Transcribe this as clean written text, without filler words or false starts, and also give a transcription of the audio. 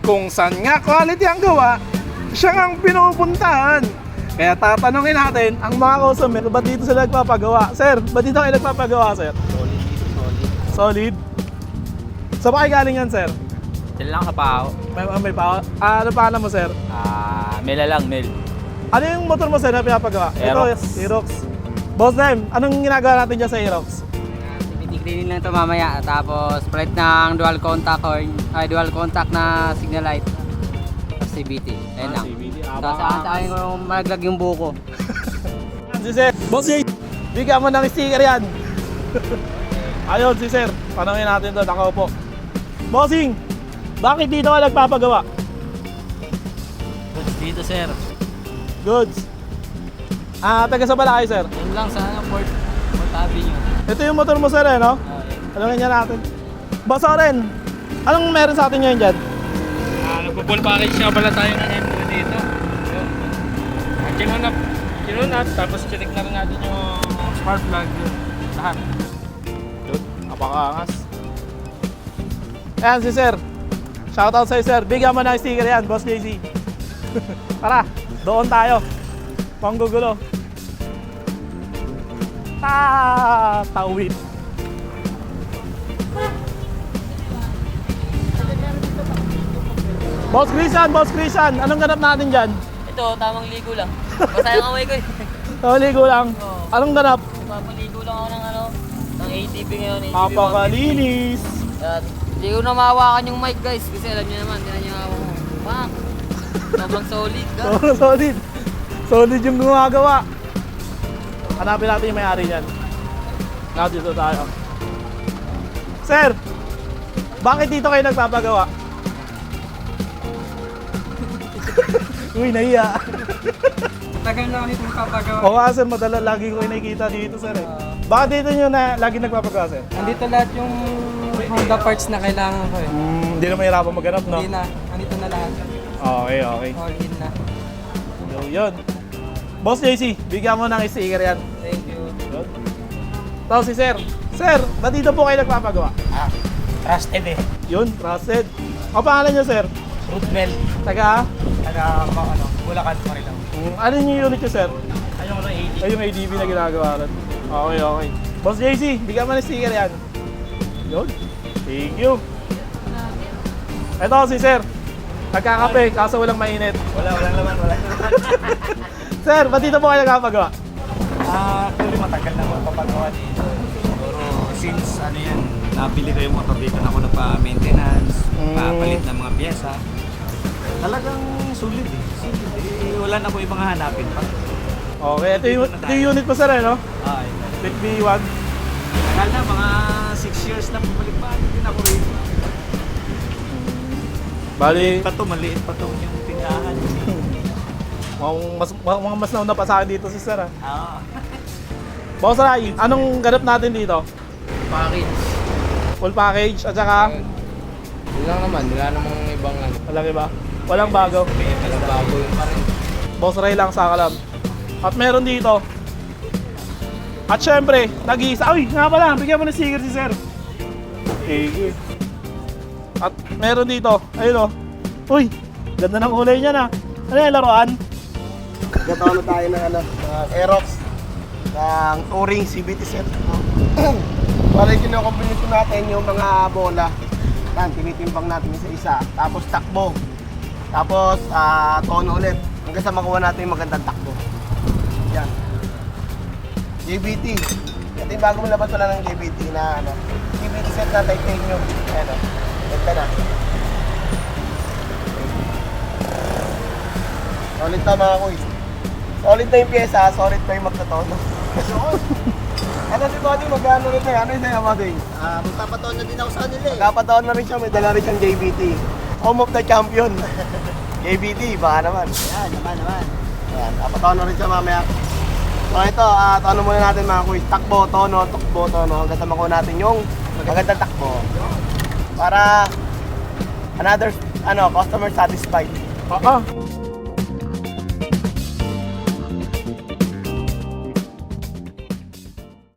Kung saan nga quality ang gawa, siya ang pinupuntahan. Kaya tatanungin natin ang mga customer, ba't dito sila nagpapagawa? Sir, ba't dito kayo nagpapagawa, sir? Solid dito, solid. Solid? Saan ba kayo galing yan, sir? Diyan lang sa Pao. May pa. Ano pangalan mo, sir? Mela lang, Mel. Ano yung motor mo, sir, na pinapagawa? Aerox. Ito, Aerox. Boss Dime, anong ginagawa natin dyan sa Aerox? Titignan lang ito mamaya. Tapos plate ng dual contact dual contact na signal light. Tapos CVT. Ayun lang. CVT. Saan ko malaglag yung buko. Si Sir. Boss Jay, bigyan mo ng sticker yan. Ayun, si Sir. Panawin natin doon. Ako po. Bossing, bakit dito ka nagpapagawa? Dito, sir. Goods. Taga sa Balakay, Sir. Yan lang sa Port Avenue. Ito yung motor mo, Sir, eh, no? Tanungin niya natin. Boss Oren, anong meron sa atin ngayon dyan? Nagpo-full package siya pala tayo ng M2 dito. Kinunat, tapos check na rin natin yung spark plug yun. Lahat. Yun, napakaangas. Ayan si Sir. Shoutout sa'yo, Sir. Bigyan mo ng sticker yan, Boss JC. Tara, doon tayo. Panggugulo. Tawid. Boss Christian, anong ganap natin dyan? Ito, tamang ligo lang. Basta yung kamay ko eh. Ligo lang. Anong ganap? Papaligo lang ako ng ATV ngayon. Napakalinis. Yan. Hindi ko na mahawakan yung mic guys. Kasi alam niyo naman, hindi na niya ako. Pak! Sobrang solid ka. Solid. Solid yung gumagawa. Hanapin natin yung may-ari niyan. Dito tayo. Sir, bakit dito kayo nagpapagawa? Uy, nahiya. Tagal na ako nito magpapagawa. Oo nga, sir, madala lagi ko kayo nakikita dito, sir. Eh. Bakit dito nyo na lagi nagpapagawa, sir? Andito lahat yung Honda parts na kailangan ko eh. Hindi na mahirapan maghanap, no? Hindi na. Andito na lahat. Okay. All in na. Yun. Boss JC, bigyan mo ng sticker yan. Thank you. Yun. Tapos si Sir. Sir, ba't dito po kayo nagpapagawa? Trusted eh. Yun, trusted. Ang pangalan niyo, sir? Rootmel. Taga? Bulacan pa rin lang. Ano yung unit niyo, sir? Ayun ko ng 80. Ay, yung ADB na ginagawa rin. Okay. Boss JC, bigyan mo ng sticker yan. Yun. Thank you. Ito si Sir. Nagkakape, kaso walang mainit. Walang laman. Sir, ba't dito po kayo nagpapagawa? Actually matagal na ako papagawa dito. Siguro since nabili ko yung motor dito na ako nagpa-maintenance, papalit ng mga pyesa. Talagang sulit eh. Wala na ko ibang hanapin pa. Okay, ito yung unit mo, sir, eh, no? Ay. Fit B1. Tagal na, mga 6 years na bumalik-balik din ako rito. Bali, Maliit pa to yung tindahan. mga mas nauna pa sa akin dito si sir, ah. Ah. Boss Ray, anong ganap natin dito? Package. Full package at saka Yun lang naman. Wala namang ibang ano. walang iba. Walang bago. Walang bago yun pa rin. Boss Ray lang sa kalam. At meron dito. At syempre, nag-iisa. Uy, nga pala, bigyan mo ng sticker si sir. Sige. At meron dito. Ayun, oh. Uy, ganda ng kulay niya na. Ano yung laruan? Gatawa na tayo ng Aerox ng touring CVT set. Para kinokombinasyon natin yung mga bola. Yan, tinitimbang natin isa-isa. Tapos takbo. Tapos tono ulit. Hanggang sa makuha natin yung magandang takbo. Yan. JBT. Ito yung bagong labas wala ng JBT na JBT set na titanium. Ayan o. Ganda na. Solid na mga kuy. Solid na yung pyesa, solid na yung magtatono. Ano si Buddy, mag-ano rin tayo? Ano yung sa'yo, Buddy? Magpapataon na din ako sa kanila eh. Magkapataon na rin siya, may dala rin siyang JBT. Home of the champion. JBT, baka naman. Yan, naman. Ayan, kapataon na rin siya mamaya. So ito, tono muna natin mga kuy. Takbo, tono, tukbo, tono. Hanggang sa makuha natin yung magandang takbo. Para another, customer satisfied.